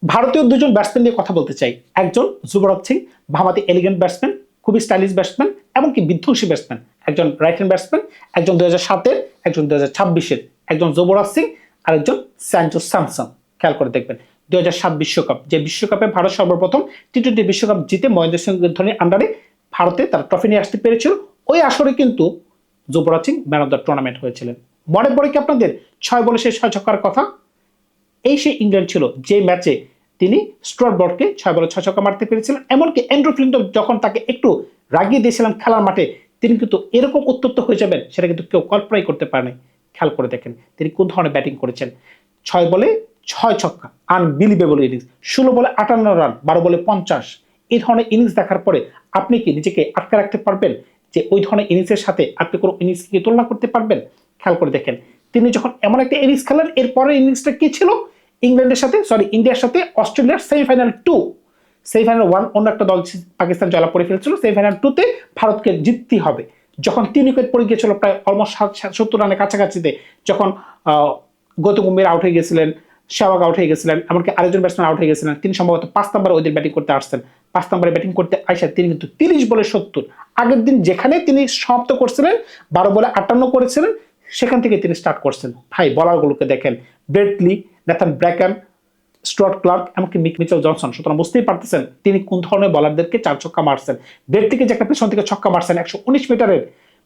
ভারতীয় দুজন ব্যাটসম্যান নিয়ে কথা বলতে চাই। একজন যুবরাজ সিং, বামহাতি এলিগেন্ট ব্যাটসম্যান, খুবই স্টাইলিশ ব্যাটসম্যান, এমনকি বিধ্বংসী ব্যাটসম্যান। একজন রাইট হ্যান্ড ব্যাটসম্যান, একজন 2007-এর, একজন 2026-এর। একজন যুবরাজ সিং আর একজন স্যাঞ্জু স্যামসন। খেয়াল করে দেখবেন 2007 বিশ্বকাপ, যে বিশ্বকাপে ভারত সর্বপ্রথম টি-20 বিশ্বকাপ জিতে মহেন্দ্র সিং ধোনির আন্ডারে ভারতে তারা ট্রফি নিয়ে আসতে পেরেছিল। ওই আসরে কিন্তু Yuvraj Singh man of the tournament হয়েছিলেন। মনে পড়ে কি আপনাদের 6 বলে সেই 6 ছক্কার কথা? এই সেই ইংল্যান্ড ছিল যে ম্যাচে তিনি স্টুয়ার্ট ব্রডকে 6 বলে 6 ছক্কা মারতে পেরেছিলেন। এমনকি অ্যান্ড্রু ফ্লিন্টন যখন তাকে একটু রাগিয়ে দিয়েছিলেন খেলার মাঠে, তিনি কিন্তু এরকম উত্তপ্ত হয়ে যাবেন সেটা কিন্তু কেউ কল্পনাই করতে পারেনি। খেয়াল করে দেখেন তিনি কোন ধরনের ব্যাটিং করেছেন। 6 বলে 6 ছক্কা, আনবিলিভেবল ইনিংস। 16 বলে 58 রান, 12 বলে 50। এই ধরনের ইনিংস দেখার পরে আপনি কি নিজেকে আটকে রাখতে পারবেন যে ওই ধরনের ইনিংসের সাথে আপনি কোনো ইনিংসকে তুলনা করতে পারবেন? খেয়াল করে দেখেন তিনি যখন এমন একটা ইনিংস খেলেন, এরপরের ইনিংসটা কি ছিল? ইন্ডিয়ার সাথে অস্ট্রেলিয়ার সেমিফাইনাল 2, সেমিফাইনাল 1 অন্য একটা দল পাকিস্তান জয়লাভ করে ফেলেছিল, সেমিফাইনাল 2-তে ভারতকে জিততেই হবে। যখন 3 উইকেট পড়ে গিয়েছিল প্রায় অলমোস্ট 70 রানের কাছাকাছিতে, যখন গৌতম গম্ভীর আউট হয়ে গেছিলেন, সেহওয়াগ আউট হয়ে গেছিলেন, এমনকি আরেকজন ব্যাটসম্যান আউট হয়ে গেছিলেন, তিনি সম্ভবত 5 নম্বরে ওদের ব্যাটিং করতে আসছেন। 5 নম্বরে ব্যাটিং করতে আসা তিনি কিন্তু 30 বলে 70, আগের দিন যেখানে তিনি সমাপ্ত করছিলেন 12 বলে 58 করেছিলেন, সেখান থেকে তিনি স্টার্ট করছেন। ভাই বলারগুলোকে দেখেন, Brett Lee, Nathan Bracken, Stuart Clark, এমনকি মিচেল জনসন। সুতরাং বুঝতেই পারতেছেন তিনি কোন ধরনের বলারদেরকে 4 ছক্কা মারছেন। ব্রেট লিকে যে একটা পেছন থেকে ছক্কা মারছেন 119 মিটারের,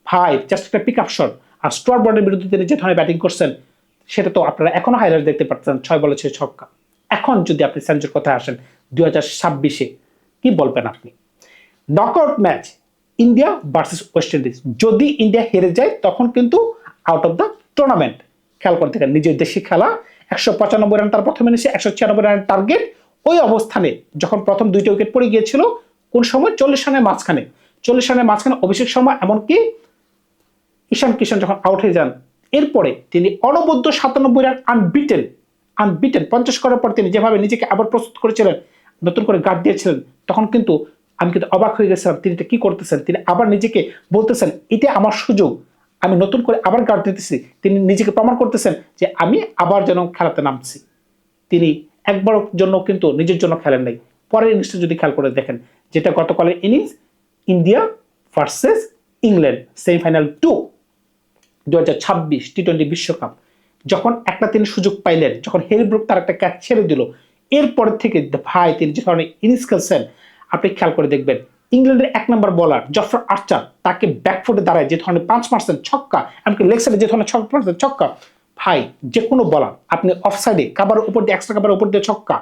ভাই জাস্ট একটা পিক আপ শট। আর স্টুয়ার্ট ব্রডের বিরুদ্ধে তিনি যে ধরনের ব্যাটিং করছেন সেটা তো আপনারা এখনো হাইলাইট দেখতে পাচ্ছেন, 6 বলে 6 ছক্কা। এখন যদি আপনি সেঞ্চুরির কথায় আসেন 2026-এ, কি বলবেন আপনি? Knockout match India versus West Indies, যদি ইন্ডিয়া হেরে যায় তখন কিন্তু আউট অফ দ্য টুর্নামেন্ট। খেয়াল করে দেখেন নিজের দেশি খেলা, 195 রান তার প্রথম ইনিংসে, 196 রানের টার্গেট। ওই অবস্থানে যখন প্রথম 2টা উইকেট পড়ে গিয়েছিল, কোন সময় 40 রানের মাঝখানে, অভিষেক শর্মা এমনকি ঈশান কিষান যখন আউট হয়ে যান, এরপরে তিনি অনবদ্য 97 রান আনবিটেন 50 করার পর তিনি যেভাবে নিজেকে আবার প্রস্তুত করেছিলেন, নতুন করে গার্ড দিয়েছিলেন, তখন কিন্তু আমি কিন্তু অবাক হয়ে গেছিলাম তিনি এটা কি করতেছেন। তিনি আবার নিজেকে বলতেছেন এটা আমার সুযোগ, আমি নতুন করে আবার গার্ড দিতেছি। তিনি নিজেকে প্রমাণ করতেছেন যে আমি আবার যেন খেলাতে নামছি। তিনি একবারের জন্য কিন্তু নিজের জন্য খেলেন নাই। পরের ইনিংসটা যদি খেয়াল করে দেখেন, যেটা গতকালের innings, India versus England semifinal 2 2026 টি-20 বিশ্বকাপ, যখন একটা তিনি সুযোগ পাইলেন, যখন হ্যারি ব্রুক তার একটা ক্যাচ ছেড়ে দিল, এরপর থেকে ভাই তিনি যে ধরনের ইনিংস খেলছেন আপনি খেয়াল করে দেখবেন। ইংল্যান্ডের 1 নম্বর বলার জফরা আর্চার তাকে ব্যাকফুটে দাঁড়ায় যে ধরনের পাঁচ মারছেন ছক্কা, এমনকি লেগ সাইডে যে ধরনের ছক্কা, ভাই যে কোনো বলার, আপনি অফ সাইডে কাভারের উপর দিয়ে, এক্সট্রা কাভারের উপর দিয়ে ছক্কা,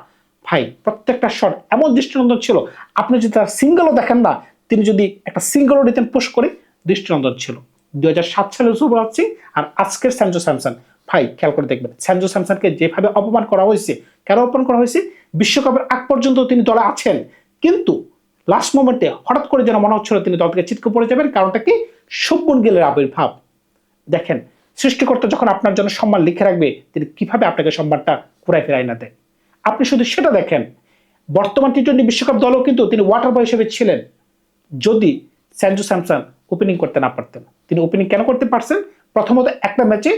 ভাই প্রত্যেকটা শট এমন দৃষ্টিনন্দন ছিল। আপনি যদি তার সিঙ্গেলও দেখেন না, তিনি যদি একটা সিঙ্গেলও দিতেন পুশ করে, দৃষ্টিনন্দন ছিল। 2007 সালের যুবরাজ সিং আর আজকের স্যাঞ্জু স্যামসন, ভাই খেয়াল করে দেখবেন স্যাঞ্জু স্যামসনকে যেভাবে অপমান করা হয়েছে। কেন অপমান করা হয়েছে? বিশ্বকাপের আগ পর্যন্ত তিনি দলে আছেন, কিন্তু লাস্ট মোমেন্টে হঠাৎ করে যেন মনে হচ্ছিল তিনি দল থেকে ছিটকে পড়ে যাবেন। কারণটা কি? শুভমন গিলের আবির্ভাব। দেখেন সৃষ্টিকর্তা যখন আপনার জন্য সম্মান লিখে রাখবে, তিনি কিভাবে আপনাকে সম্মানটা ঘুরাই ফেরাই না দেয়। আপনি শুধু সেটা দেখেন, বর্তমান টি-20 বিশ্বকাপ দলও কিন্তু তিনি ওয়াটার বয় হিসেবে ছিলেন। যদি স্যাঞ্জু স্যামসন ওপেনিং করতে না পারতেন, তিনি ওপেনিং কেন করতে পারছেন? প্রথমত একটা ম্যাচে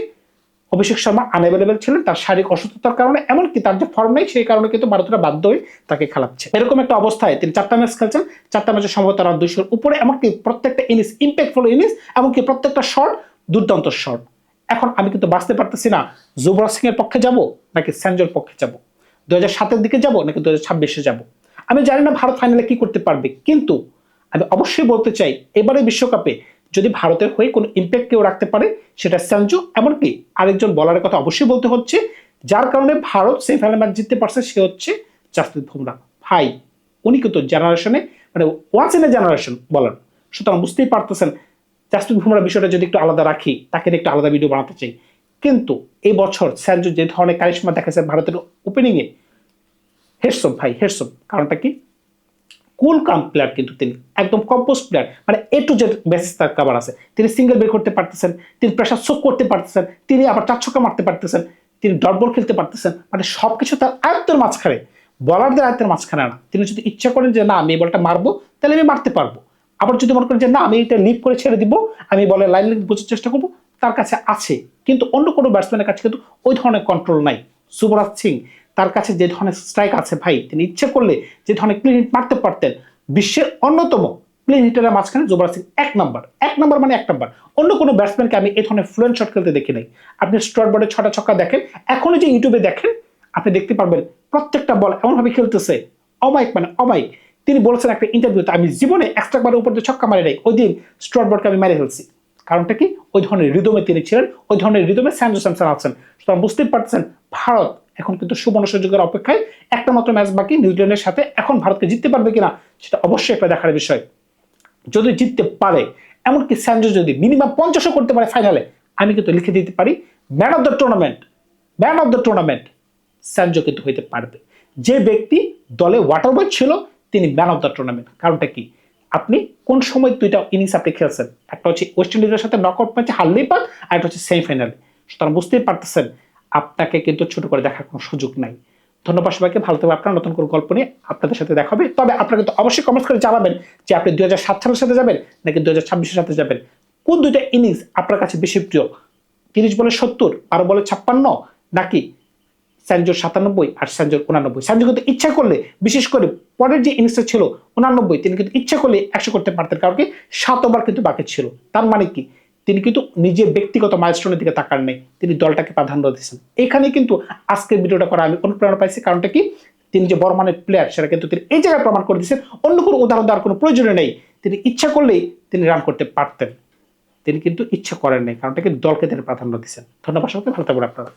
অভিষেক শর্মা আনঅ্যাভেলেবল ছিলেন তার শারীরিক অসুস্থতার কারণে, এমনকি তার যে ফর্ম নেই সেই কারণে কিন্তু ভারতীয়রা বাধ্য হয়ে তাকে খেলাচ্ছে। এরকম একটা অবস্থায় তিনি 4টা ম্যাচ খেলছেন, 4টা ম্যাচে সম্ভবত রান 200-র উপরে, এমনকি প্রত্যেকটা ইনিংস ইম্প্যাক্টফুল ইনিংস, এমনকি প্রত্যেকটা শট দুর্দান্ত শট। এখন আমি কিন্তু বাঁচতে পারতেছি না যুবরাজ সিং এর পক্ষে যাব নাকি স্যাঞ্জুর পক্ষে যাব, 2007-এর দিকে যাব নাকি 2026-এ যাব। আমি জানি না ভারত ফাইনালে কি করতে পারবে, কিন্তু আমি অবশ্যই বলতে চাই এবারে বিশ্বকাপে যদি ভারতের হয়ে কোনো ইম্প্যাক্ট কেউ রাখতে পারে সেটা সঞ্জু, এমনকি আরেকজন বলারের কথা অবশ্যই বলতে হচ্ছে, যার কারণে ভারত সেমিফাইনাল ম্যাচ জিততে পারছে, সে হচ্ছে জাসপ্রীত বুমরাহ। ভাই উনি কিন্তু জেনারেশনে মানে ওয়ান্স ইন এ জেনারেশন বলার। সুতরাং বুঝতেই পারতেছেন জাসপ্রীত বুমরাহ বিষয়টা যদি একটু আলাদা রাখি, তাকে একটু আলাদা ভিডিও বানাতে চাই। কিন্তু এই বছর সঞ্জু যে ধরনের কারিশমা দেখাচ্ছে ভারতের ওপেনিংয়ে, হেডসম ভাই হেডসম। কারণটা কি? কুল কাম প্লেয়ার, কিন্তু তিনি একদম কম্পোজ প্লেয়ার, মানে এ টু জেড বেসিস তার কাভার আছে। তিনি সিঙ্গেল বের করতে পারতেছেন, তিনি প্রেসার শোক করতে পারতেছেন, তিনি আবার 4 ছক্কা মারতে পারতেছেন, তিনি ডট বল খেলতে পারতেছেন, মানে সবকিছু তার আয়ত্তের মাঝখানে, বলারদের আয়ত্তের মাঝখানে না। তিনি যদি ইচ্ছা করেন যে না আমি এই বলটা মারবো, তাহলে আমি মারতে পারবো। আবার যদি মনে করেন যে না আমি এটা লিপ করে ছেড়ে দিব, আমি বলের লাইন লেন্থ বোঝার চেষ্টা করবো, তার কাছে আছে। কিন্তু অন্য কোনো ব্যাটসম্যানের কাছে কিন্তু ওই ধরনের কন্ট্রোল নাই। যুবরাজ সিং তার কাছে যে ধরনের স্ট্রাইক আছে ভাই, তিনি ইচ্ছে করলে যে ধরনের ক্লিন হিট মারতে পারতেন, বিশ্বের অন্যতম ক্লিন হিটারের মাঝখানে যুবরাজ সিং এক নাম্বার মানে এক নাম্বার। অন্য কোনো ব্যাটসম্যানকে আমি এই ধরনের ফ্লুয়েন্ট শট খেলতে দেখি নাই। আপনি স্ট্রাইক বোর্ডে 6টা ছক্কা দেখেন, এখনই যে ইউটিউবে দেখেন আপনি দেখতে পারবেন প্রত্যেকটা বল এমনভাবে খেলতেছে অমায়িক, মানে অমায়িক। তিনি বলেছেন একটা ইন্টারভিউতে, আমি জীবনে এক্সট্রা বারের উপর দিয়ে ছক্কা মারি নাই, ওই দিন স্ট্রাইক বোর্ডকে আমি মেরে ফেলছি। কারণটা কি? ওই ধরনের রিদমে তিনি ছিলেন, ওই ধরনের রিদমে স্যান্ডো স্যামসন আছেন। সুতরাং বুঝতেই পারছেন ভারত এখন কিন্তু সুবর্ণ সুযোগের অপেক্ষায়। একটা মাত্র ম্যাচ বাকি নিউজিল্যান্ডের সাথে, এখন ভারতকে জিততে পারবে কিনা সেটা অবশ্যই একটা দেখার বিষয়। যদি জিততে পারে, এমনকি স্যান্ডো যদি মিনিমাম 50ও করতে পারে ফাইনালে, আমি কিন্তু লিখে দিতে পারি man of the tournament, man of the tournament Sandow কিন্তু হইতে পারবে। যে ব্যক্তি দলে ওয়াটার বয় ছিল তিনি ম্যান অফ দ্য টুর্নামেন্ট। কারণটা কি? আপনি কোন সময় দুইটা ইনিংস আপনি খেলছেন, একটা হচ্ছে ওয়েস্ট ইন্ডিজের সাথে নকআউট ম্যাচে হারলেই পান, আর একটা হচ্ছে সেমিফাইনালে। সুতরাং বুঝতেই পারতেছেন আপনাকে কিন্তু ছোট করে দেখার কোনো সুযোগ নাই। ধন্যবাদ সবাইকে, ভালো থাকবে। আপনার নতুন কোনো গল্প নিয়ে আপনাদের সাথে দেখা হবে। তবে আপনারা কিন্তু অবশ্যই কমেন্টস করে জানাবেন যে আপনি 2007 সালের সাথে যাবেন নাকি 2026-এর সাথে যাবেন। কোন দুইটা ইনিংস আপনার কাছে বেশি প্রিয়? 30 বলে 70, 12 বলে 56, নাকি স্যানজোর 97 আর স্যানজোর 89? স্যানজো কিন্তু ইচ্ছা করলে, বিশেষ করে পরের যে ইনিংসটা ছিল 89, তিনি কিন্তু ইচ্ছা করলে 100 করতে পারতেন, কারণ কি 7 ওভার কিন্তু বাকি ছিল। তার মানে কি? তিনি কিন্তু নিজের ব্যক্তিগত মাইলস্টোনের দিকে তাকান নেই, তিনি দলটাকে প্রাধান্য দিয়েছেন। এখানে কিন্তু আজকের ভিডিওটা করা আমি অনুপ্রেরণা পাইছি। কারণটা কি? তিনি যে বড় মানের প্লেয়ার সেটা কিন্তু তিনি এই জায়গায় প্রমাণ করে দিয়েছেন। অন্য কোনো উদাহরণ দেওয়ার কোনো প্রয়োজন নেই। তিনি ইচ্ছা করলেই তিনি রান করতে পারতেন, তিনি কিন্তু ইচ্ছা করেন নাই, কারণটা কি দলকে তিনি প্রাধান্য দিয়েছেন। ধন্যবাদ সবাইকে, ভালো থাকবেন আপনারা।